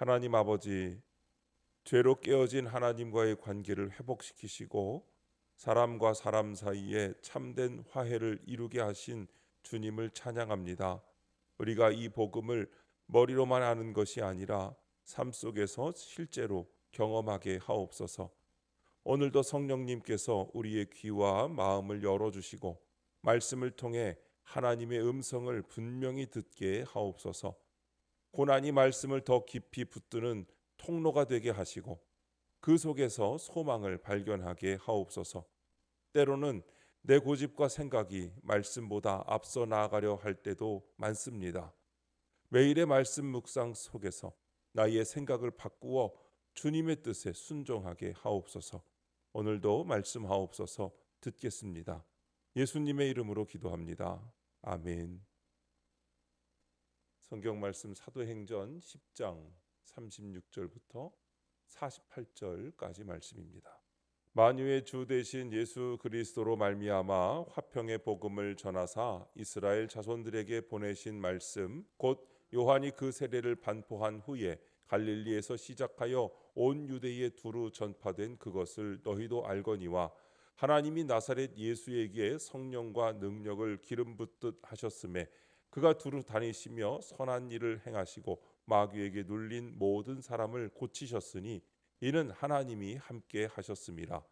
하나님 아버지, 죄로 깨어진 하나님과의 관계를 회복시키시고 사람과 사람 사이에 참된 화해를 이루게 하신 주님을 찬양합니다. 우리가 이 복음을 머리로만 아는 것이 아니라 삶 속에서 실제로 경험하게 하옵소서. 오늘도 성령님께서 우리의 귀와 마음을 열어주시고 말씀을 통해 하나님의 음성을 분명히 듣게 하옵소서. 고난이 말씀을 더 깊이 붙드는 통로가 되게 하시고 그 속에서 소망을 발견하게 하옵소서. 때로는 내 고집과 생각이 말씀보다 앞서 나아가려 할 때도 많습니다. 매일의 말씀 묵상 속에서 나의 생각을 바꾸어 주님의 뜻에 순종하게 하옵소서. 오늘도 말씀하옵소서. 듣겠습니다. 예수님의 이름으로 기도합니다. 아멘. 성경 말씀 사도행전 10장 36절부터 48절까지 말씀입니다. 만유의 주 되신 예수 그리스도로 말미암아 화평의 복음을 전하사 이스라엘 자손들에게 보내신 말씀 곧 요한이 그 세례를 반포한 후에 갈릴리에서 시작하여 온 유대에 두루 전파된 그것을 너희도 알거니와 하나님이 나사렛 예수에게 성령과 능력을 기름 붓듯 하셨음에 그가 두루 다니시며 선한 일을 행하시고 마귀에게 눌린 모든 사람을 고치셨으니 이는 하나님이 함께 하셨음이라.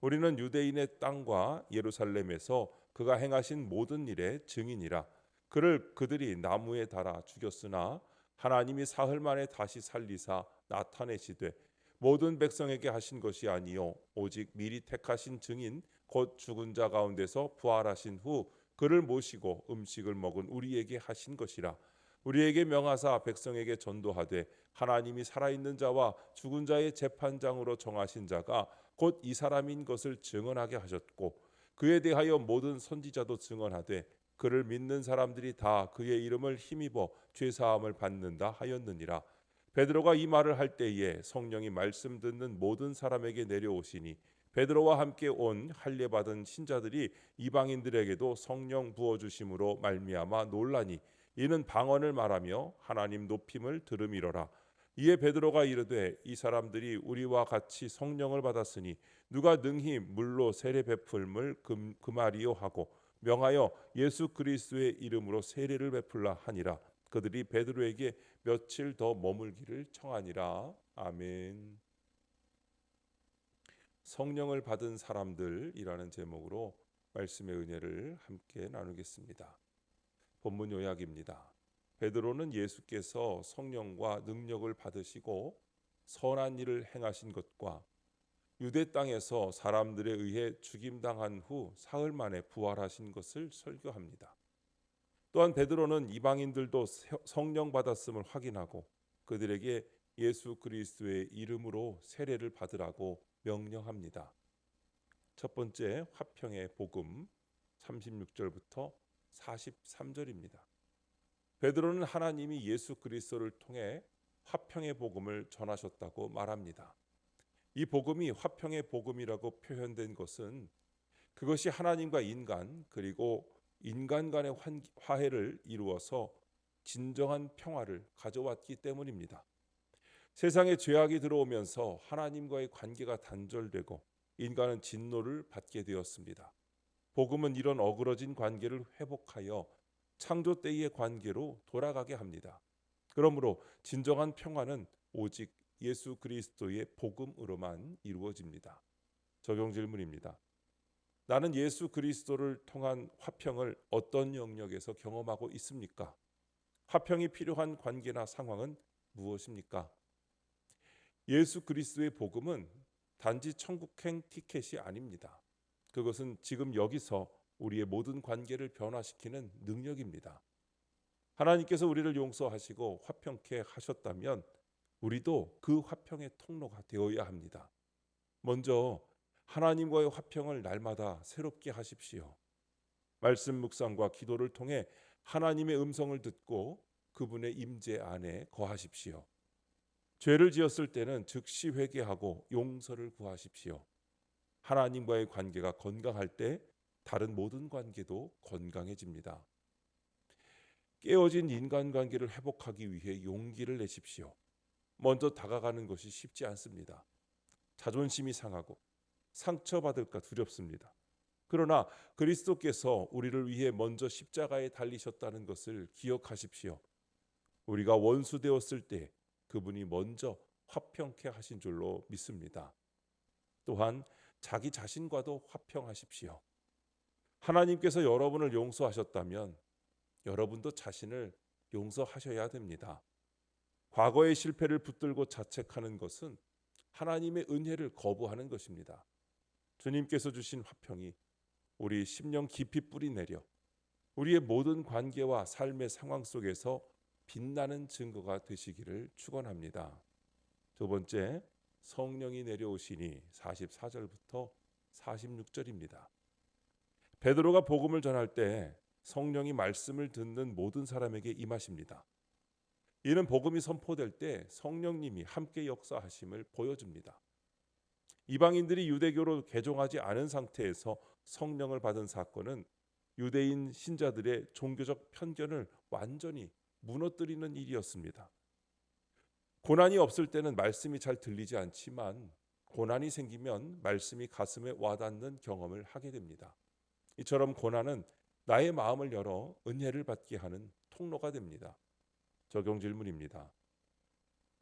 우리는 유대인의 땅과 예루살렘에서 그가 행하신 모든 일의 증인이라. 그를 그들이 나무에 달아 죽였으나 하나님이 사흘 만에 다시 살리사 나타내시되 모든 백성에게 하신 것이 아니요 오직 미리 택하신 증인 곧 죽은 자 가운데서 부활하신 후 그를 모시고 음식을 먹은 우리에게 하신 것이라. 우리에게 명하사 백성에게 전도하되 하나님이 살아있는 자와 죽은 자의 재판장으로 정하신 자가 곧 이 사람인 것을 증언하게 하셨고 그에 대하여 모든 선지자도 증언하되 그를 믿는 사람들이 다 그의 이름을 힘입어 죄사함을 받는다 하였느니라. 베드로가 이 말을 할 때에 성령이 말씀 듣는 모든 사람에게 내려오시니 베드로와 함께 온 할례 받은 신자들이 이방인들에게도 성령 부어 주심으로 말미암아 놀라니 이는 방언을 말하며 하나님 높임을 들음이로라. 이에 베드로가 이르되 이 사람들이 우리와 같이 성령을 받았으니 누가 능히 물로 세례 베풀음을 금하리요 하고 명하여 예수 그리스도의 이름으로 세례를 베풀라 하니라. 그들이 베드로에게 며칠 더 머물기를 청하니라. 아멘. 성령을 받은 사람들이라는 제목으로 말씀의 은혜를 함께 나누겠습니다. 본문 요약입니다. 베드로는 예수께서 성령과 능력을 받으시고 선한 일을 행하신 것과 유대 땅에서 사람들에 의해 죽임당한 후 사흘 만에 부활하신 것을 설교합니다. 또한 베드로는 이방인들도 성령 받았음을 확인하고 그들에게 예수 그리스도의 이름으로 세례를 받으라고 명령합니다. 첫 번째 화평의 복음 36절부터 43절입니다. 베드로는 하나님이 예수 그리스도를 통해 화평의 복음을 전하셨다고 말합니다. 이 복음이 화평의 복음이라고 표현된 것은 그것이 하나님과 인간 그리고 인간 간의 화해를 이루어서 진정한 평화를 가져왔기 때문입니다. 세상에 죄악이 들어오면서 하나님과의 관계가 단절되고 인간은 진노를 받게 되었습니다. 복음은 이런 어그러진 관계를 회복하여 창조 때의 관계로 돌아가게 합니다. 그러므로 진정한 평화는 오직 예수 그리스도의 복음으로만 이루어집니다. 적용 질문입니다. 나는 예수 그리스도를 통한 화평을 어떤 영역에서 경험하고 있습니까? 화평이 필요한 관계나 상황은 무엇입니까? 예수 그리스도의 복음은 단지 천국행 티켓이 아닙니다. 그것은 지금 여기서 우리의 모든 관계를 변화시키는 능력입니다. 하나님께서 우리를 용서하시고 화평케 하셨다면 우리도 그 화평의 통로가 되어야 합니다. 먼저 하나님과의 화평을 날마다 새롭게 하십시오. 말씀 묵상과 기도를 통해 하나님의 음성을 듣고 그분의 임재 안에 거하십시오. 죄를 지었을 때는 즉시 회개하고 용서를 구하십시오. 하나님과의 관계가 건강할 때 다른 모든 관계도 건강해집니다. 깨어진 인간관계를 회복하기 위해 용기를 내십시오. 먼저 다가가는 것이 쉽지 않습니다. 자존심이 상하고 상처받을까 두렵습니다. 그러나 그리스도께서 우리를 위해 먼저 십자가에 달리셨다는 것을 기억하십시오. 우리가 원수 되었을 때 그분이 먼저 화평케 하신 줄로 믿습니다. 또한 자기 자신과도 화평하십시오. 하나님께서 여러분을 용서하셨다면 여러분도 자신을 용서하셔야 됩니다. 과거의 실패를 붙들고 자책하는 것은 하나님의 은혜를 거부하는 것입니다. 주님께서 주신 화평이 우리 심령 깊이 뿌리 내려 우리의 모든 관계와 삶의 상황 속에서 빛나는 증거가 되시기를 축원합니다. 두 번째, 성령이 내려오시니 44절부터 46절입니다. 베드로가 복음을 전할 때 성령이 말씀을 듣는 모든 사람에게 임하십니다. 이는 복음이 선포될 때 성령님이 함께 역사하심을 보여줍니다. 이방인들이 유대교로 개종하지 않은 상태에서 성령을 받은 사건은 유대인 신자들의 종교적 편견을 완전히 무너뜨리는 일이었습니다. 고난이 없을 때는 말씀이 잘 들리지 않지만 고난이 생기면 말씀이 가슴에 와닿는 경험을 하게 됩니다. 이처럼 고난은 나의 마음을 열어 은혜를 받게 하는 통로가 됩니다. 적용 질문입니다.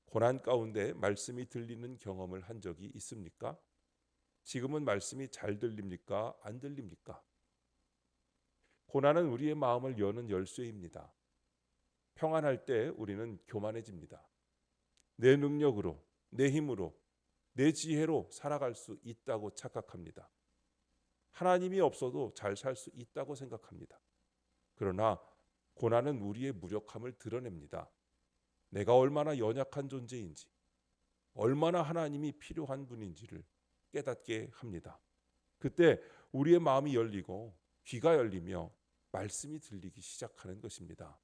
고난 가운데 말씀이 들리는 경험을 한 적이 있습니까? 지금은 말씀이 잘 들립니까? 안 들립니까? 고난은 우리의 마음을 여는 열쇠입니다. 평안할 때 우리는 교만해집니다. 내 능력으로, 내 힘으로, 내 지혜로 살아갈 수 있다고 착각합니다. 하나님이 없어도 잘 살 수 있다고 생각합니다. 그러나 고난은 우리의 무력함을 드러냅니다. 내가 얼마나 연약한 존재인지, 얼마나 하나님이 필요한 분인지를 깨닫게 합니다. 그때 우리의 마음이 열리고 귀가 열리며 말씀이 들리기 시작하는 것입니다.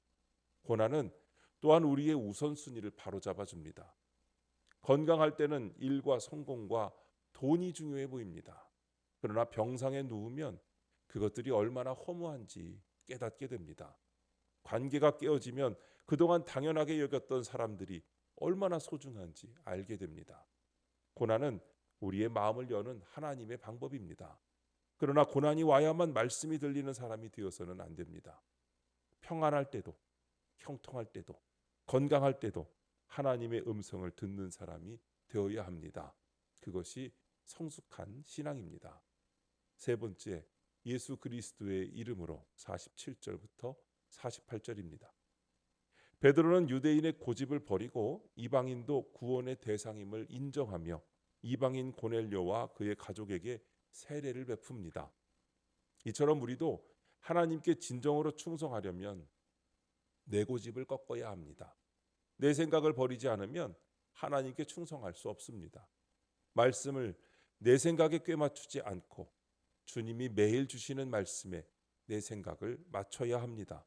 고난은 또한 우리의 우선순위를 바로잡아 줍니다. 건강할 때는 일과 성공과 돈이 중요해 보입니다. 그러나 병상에 누우면 그것들이 얼마나 허무한지 깨닫게 됩니다. 관계가 깨어지면 그동안 당연하게 여겼던 사람들이 얼마나 소중한지 알게 됩니다. 고난은 우리의 마음을 여는 하나님의 방법입니다. 그러나 고난이 와야만 말씀이 들리는 사람이 되어서는 안 됩니다. 평안할 때도, 형통할 때도, 건강할 때도 하나님의 음성을 듣는 사람이 되어야 합니다. 그것이 성숙한 신앙입니다. 세 번째, 예수 그리스도의 이름으로 47절부터 48절입니다. 베드로는 유대인의 고집을 버리고 이방인도 구원의 대상임을 인정하며 이방인 고넬료와 그의 가족에게 세례를 베풉니다. 이처럼 우리도 하나님께 진정으로 충성하려면 내 고집을 꺾어야 합니다. 내 생각을 버리지 않으면 하나님께 충성할 수 없습니다. 말씀을 내 생각에 꿰맞추지 않고 주님이 매일 주시는 말씀에 내 생각을 맞춰야 합니다.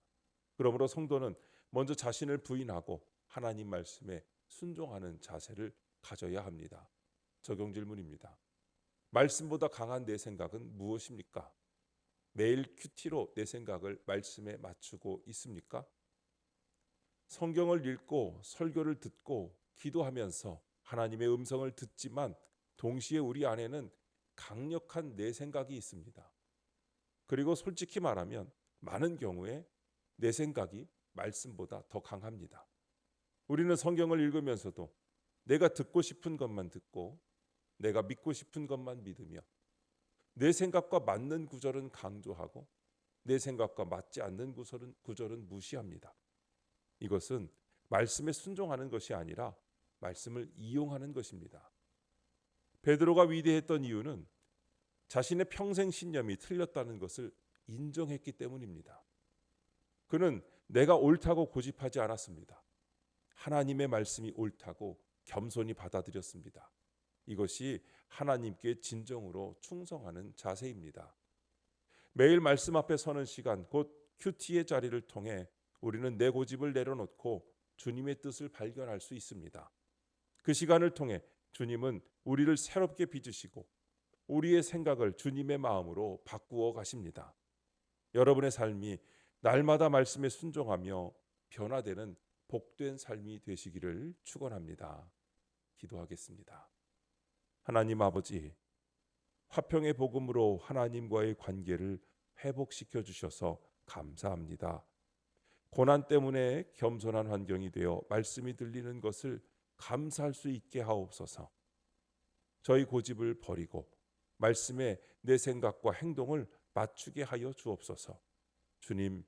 그러므로 성도는 먼저 자신을 부인하고 하나님 말씀에 순종하는 자세를 가져야 합니다. 적용 질문입니다. 말씀보다 강한 내 생각은 무엇입니까? 매일 큐티로 내 생각을 말씀에 맞추고 있습니까? 성경을 읽고 설교를 듣고 기도하면서 하나님의 음성을 듣지만 동시에 우리 안에는 강력한 내 생각이 있습니다. 그리고 솔직히 말하면 많은 경우에 내 생각이 말씀보다 더 강합니다. 우리는 성경을 읽으면서도 내가 듣고 싶은 것만 듣고 내가 믿고 싶은 것만 믿으며 내 생각과 맞는 구절은 강조하고 내 생각과 맞지 않는 구절은 무시합니다. 이것은 말씀에 순종하는 것이 아니라 말씀을 이용하는 것입니다. 베드로가 위대했던 이유는 자신의 평생 신념이 틀렸다는 것을 인정했기 때문입니다. 그는 내가 옳다고 고집하지 않았습니다. 하나님의 말씀이 옳다고 겸손히 받아들였습니다. 이것이 하나님께 진정으로 충성하는 자세입니다. 매일 말씀 앞에 서는 시간, 곧 큐티의 자리를 통해 우리는 내 고집을 내려놓고 주님의 뜻을 발견할 수 있습니다. 그 시간을 통해 주님은 우리를 새롭게 빚으시고 우리의 생각을 주님의 마음으로 바꾸어 가십니다. 여러분의 삶이 날마다 말씀에 순종하며 변화되는 복된 삶이 되시기를 축원합니다. 기도하겠습니다. 하나님 아버지, 화평의 복음으로 하나님과의 관계를 회복시켜 주셔서 감사합니다. 고난 때문에 겸손한 환경이 되어 말씀이 들리는 것을 감사할 수 있게 하옵소서. 저희 고집을 버리고 말씀에 내 생각과 행동을 맞추게 하여 주옵소서. 주님,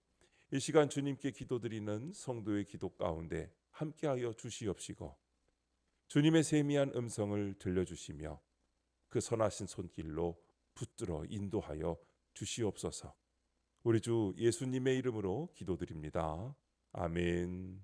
이 시간 주님께 기도드리는 성도의 기도 가운데 함께하여 주시옵시고 주님의 세미한 음성을 들려주시며 그 선하신 손길로 붙들어 인도하여 주시옵소서. 우리 주 예수님의 이름으로 기도드립니다. 아멘.